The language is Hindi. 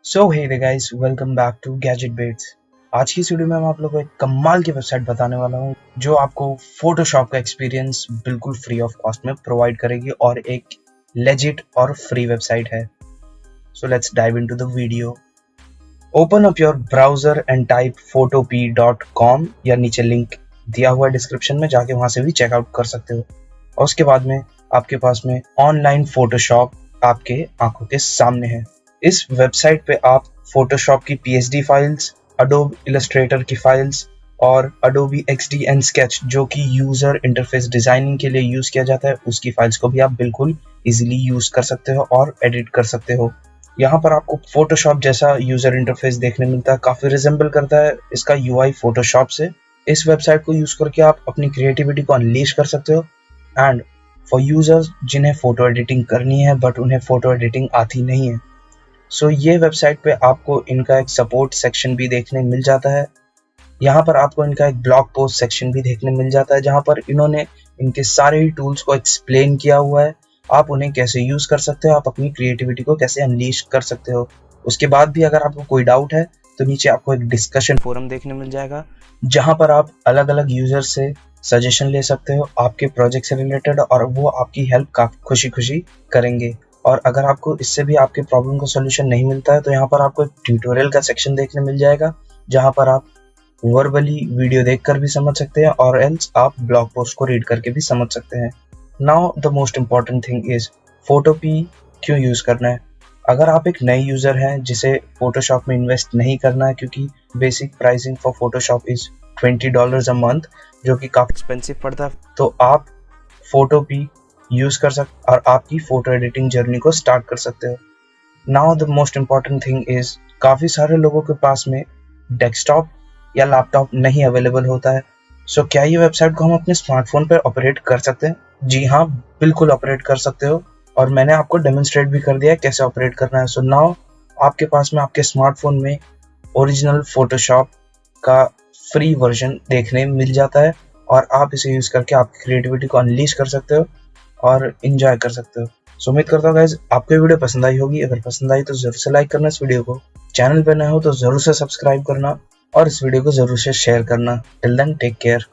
So hey guys, welcome back to Gadget Bets. आज की इस वीडियो में मैं आप लोगों को एक कमाल की वेबसाइट बताने वाला हूँ जो आपको फोटोशॉप का एक्सपीरियंस बिल्कुल फ्री ऑफ कॉस्ट में प्रोवाइड करेगी और एक लेजिट और फ्री वेबसाइट है। So let's dive into the video. Open up your browser and type photopea.com या नीचे लिंक दिया हुआ है डिस्क्रिप्शन में, जाके वहां से भी चेकआउट कर सकते हो। और उसके बाद में आपके पास में ऑनलाइन फोटोशॉप आपके आंखों के सामने है। इस वेबसाइट पे आप फोटोशॉप की पीएचडी फाइल्स, अडोब इलस्ट्रेटर की फाइल्स और अडोबी एक्सडी एंड स्केच जो कि यूजर इंटरफेस डिजाइनिंग के लिए यूज किया जाता है, उसकी फाइल्स को भी आप बिल्कुल इजीली यूज कर सकते हो और एडिट कर सकते हो। यहाँ पर आपको फोटोशॉप जैसा यूजर इंटरफेस देखने मिलता है, काफी रिजेंबल करता है इसका यूआई फोटोशॉप से। इस वेबसाइट को यूज करके आप अपनी क्रिएटिविटी को अनलीश कर सकते हो। एंड फॉर यूजर्स जिन्हें फोटो एडिटिंग करनी है बट उन्हें फोटो एडिटिंग आती नहीं है, सो ये वेबसाइट पे आपको इनका एक सपोर्ट सेक्शन भी देखने मिल जाता है। यहाँ पर आपको इनका एक ब्लॉग पोस्ट सेक्शन भी देखने मिल जाता है जहाँ पर इन्होंने इनके सारे ही टूल्स को एक्सप्लेन किया हुआ है, आप उन्हें कैसे यूज कर सकते हो, आप अपनी क्रिएटिविटी को कैसे अनलीश कर सकते हो। उसके बाद भी अगर आपको कोई डाउट है तो नीचे आपको एक डिस्कशन फोरम देखने मिल जाएगा जहाँ पर आप अलग अलग यूजर से सजेशन ले सकते हो आपके प्रोजेक्ट से रिलेटेड, और वो आपकी हेल्प काफी खुशी खुशी करेंगे। और अगर आपको इससे भी आपके प्रॉब्लम का सोल्यूशन नहीं मिलता है तो यहाँ पर आपको एक ट्यूटोरियल का सेक्शन देखने मिल जाएगा जहाँ पर आप वर्बली वीडियो देखकर भी समझ सकते हैं और एल्स आप ब्लॉग पोस्ट को रीड करके भी समझ सकते हैं। Now the most important thing is Photopea क्यों यूज करना है। अगर आप एक नए यूजर हैं जिसे फोटोशॉप में इन्वेस्ट नहीं करना है, क्योंकि basic pricing for Photoshop is $20 a month, जो कि काफी एक्सपेंसिव पड़ता है, तो आप फोटोपी यूज कर सकते और आपकी फोटो एडिटिंग जर्नी को स्टार्ट कर सकते हो। Now the most important thing is काफी सारे लोगों के पास में डेस्कटॉप या लैपटॉप नहीं अवेलेबल होता है। सो क्या ये वेबसाइट को हम अपने स्मार्टफोन पर ऑपरेट कर सकते हैं? जी हाँ, बिल्कुल ऑपरेट कर सकते हो, और मैंने आपको डेमोन्स्ट्रेट भी कर दिया है कैसे ऑपरेट करना है। सो नाउ आपके पास में आपके स्मार्टफोन में ओरिजिनल फोटोशॉप का फ्री वर्जन देखने मिल जाता है और आप इसे यूज करके आपकी क्रिएटिविटी को अनलीश कर सकते हो और इंजॉय कर सकते हो। सो उम्मीद करता हूँ गाइज आपको ये वीडियो पसंद आई होगी। अगर पसंद आई तो जरूर से लाइक करना इस वीडियो को, चैनल पे नए हो तो जरूर से सब्सक्राइब करना और इस वीडियो को जरूर से शेयर करना। Till then take care.